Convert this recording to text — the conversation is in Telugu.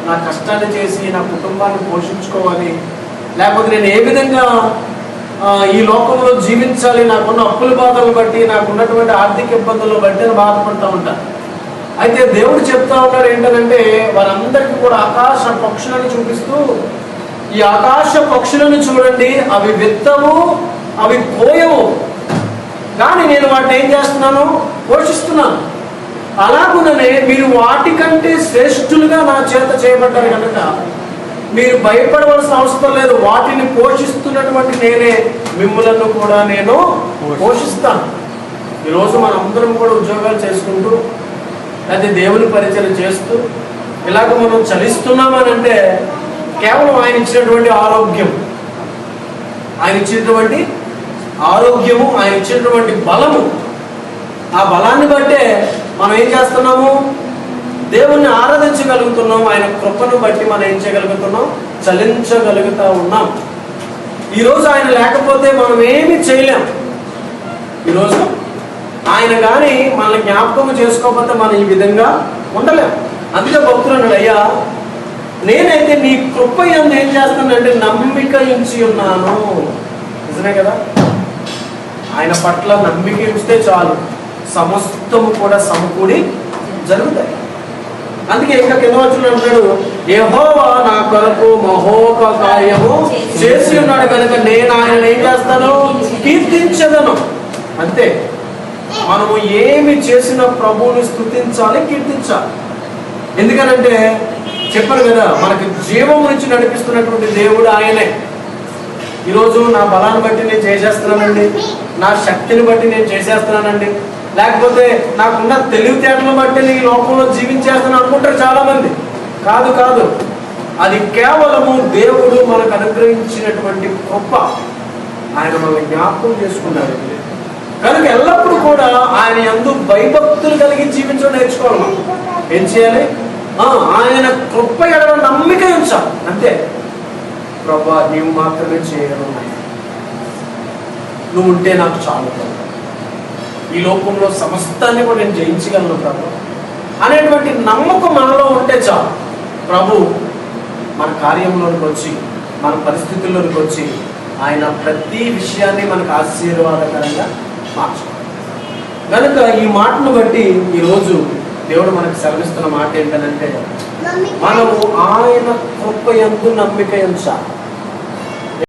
నా కష్టాన్ని చేసి నా కుటుంబాన్ని పోషించుకోవాలి, లేకపోతే నేను ఏ విధంగా ఈ లోకంలో జీవించాలి, నాకున్న అప్పుల బాధలు బట్టి, నాకున్నటువంటి ఆర్థిక ఇబ్బందులను బట్టి నేను బాధపడుతూ ఉంటాను. అయితే దేవుడు చెప్తా ఉన్నాడు ఏంటంటే, వారందరికీ కూడా ఆకాశ పక్షులను చూపిస్తూ, ఈ ఆకాశ పక్షులను చూడండి, అవి విత్తవు, అవి కోయవు, కానీ నేను వాటిని ఏం చేస్తున్నాను, పోషిస్తున్నాను. అలాగుననే మీరు వాటికంటే శ్రేష్ఠులుగా నా చేత చేయబడ్డారు కనుక మీరు భయపడవలసిన అవసరం లేదు. వాటిని పోషిస్తున్నటువంటి నేనే మిమ్మలను కూడా నేను పోషిస్తాను. ఈరోజు మనందరం కూడా ఉద్యోగాలు చేసుకుంటూ, అయితే దేవుని పరిచయం చేస్తూ ఇలాగ మనం చలిస్తున్నామని అంటే కేవలం ఆయన ఇచ్చినటువంటి ఆరోగ్యం, ఆయన ఇచ్చినటువంటి ఆరోగ్యము, ఆయన ఇచ్చినటువంటి బలము, ఆ బలాన్ని బట్టే మనం ఏం చేస్తున్నాము, దేవుణ్ణి ఆరాధించగలుగుతున్నాం. ఆయన కృపను బట్టి మనం ఏం చేయగలుగుతున్నాం, చలించగలుగుతూ ఉన్నాం. ఈరోజు ఆయన లేకపోతే మనం ఏమి చేయలేం. ఈరోజు ఆయన కానీ మనల్ని జ్ఞాపకం చేసుకోకపోతే మనం ఈ విధంగా ఉండలేం. అందుకే భక్తులు అన్నాడు, అయ్యా నేనైతే నీ కృప యందు ఏం చేస్తానంటే నమ్మిక ఉంచి ఉన్నాను. నిజమే కదా, ఆయన పట్ల నమ్మిక ఉంచితే చాలు, సమస్తము కూడా సమకూడి జరుగుతాయి. అందుకే ఇంకా కింద వచ్చిన అంటాడు, యెహోవా నా కొరకు మహోపకార్యము చేసి ఉన్నాడు కనుక నేను ఆయన ఏం చేస్తాను, కీర్తించదను. అంతే, మనము ఏమి చేసిన ప్రభువుని స్తుతించాలి, కీర్తించాలి. ఎందుకనంటే చెప్పాను కదా, మనకి జీవం నుంచి నడిపిస్తున్నటువంటి దేవుడు ఆయనే. ఈరోజు నా బలాన్ని బట్టి నేను చేసేస్తున్నానండి, నా శక్తిని బట్టి నేను చేసేస్తున్నానండి, లేకపోతే నాకున్న తెలివితేటలను బట్టి ఈ లోకంలో జీవించేస్తాను అనుకుంటారు చాలా మంది. కాదు కాదు, అది కేవలము దేవుడు మనకు అనుగ్రహించినటువంటి గొప్ప. ఆయన మనల్ని జ్ఞాపకం చేసుకున్నాడు కనుక ఎల్లప్పుడూ కూడా ఆయన యందు భయభక్తులు కలిగి జీవించడం నేర్చుకోవాలి. మనం ఏం చేయాలి, ఆయన కృప ఎడల నమ్మిక ఉంచాలి. అంతే, ప్రభా నీవు మాత్రమే చేయగలవు, నువ్వు ఉంటే నాకు చాలు, ఈ లోకంలో సమస్తాన్ని కూడా నేను జయించగలను ప్రభు అనేటువంటి నమ్మకం మనలో ఉంటే చాలు. ప్రభు మన కార్యంలోనికి వచ్చి, మన పరిస్థితుల్లోనికి వచ్చి ఆయన ప్రతి విషయాన్ని మనకు ఆశీర్వాదకరంగా మార్చాలి. కనుక ఈ మాటను బట్టి ఈరోజు దేవుడు మనకు సెలవిస్తున్న మాట ఏంటంటే, మనము ఆయన కృప యందు నమ్మిక ఉంచాలి.